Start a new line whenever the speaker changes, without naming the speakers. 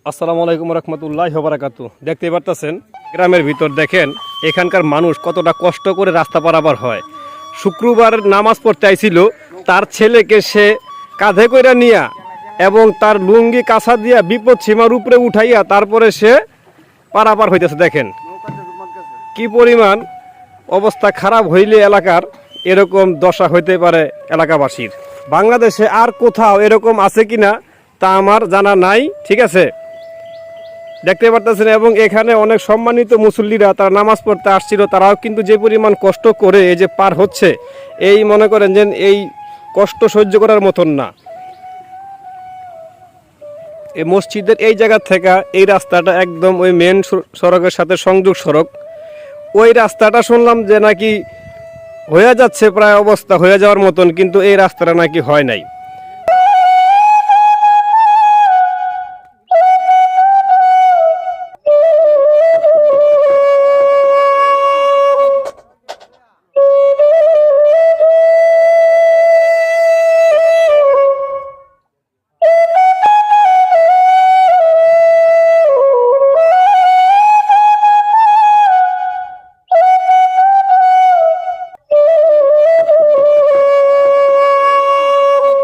আসসালামু আলাইকুম রহমতুল্লাহি ওয়া বারাকাতুহু। দেখতে পারতেছেন গ্রামের ভিতর দেখেন এখানকার মানুষ কতটা কষ্ট করে রাস্তা পারাপার হয়। শুক্রবার নামাজ পড়তে আইছিল, তার ছেলেকে সে কাঁধে কইরা নিয়া এবং তার লুঙ্গি কাছা দিয়া বিপদ সীমার উপরে উঠাইয়া তারপরে সে পারাপার হইতেছে। দেখেন কি পরিমাণ অবস্থা খারাপ হইলে এলাকার এরকম দশা হইতে পারে এলাকাবাসীর। বাংলাদেশে আর কোথাও এরকম আছে কিনা তা আমার জানা নাই, ঠিক আছে। দেখতে পারতেছেন এবং এখানে অনেক সম্মানিত মুসল্লিরা তারা নামাজ পড়তে আসছিল, তারাও কিন্তু যে পরিমাণ কষ্ট করে এই যে পার হচ্ছে, এই মনে করেন যে এই কষ্ট সহ্য করার মতন না। এই মসজিদের এই জায়গা থেকে এই রাস্তাটা একদম ওই মেন সড়কের সাথে সংযোগ সড়ক। ওই রাস্তাটা শুনলাম যে নাকি হয়ে যাচ্ছে, প্রায় অবস্থা হয়ে যাওয়ার মতন, কিন্তু এই রাস্তাটা নাকি হয় নাই।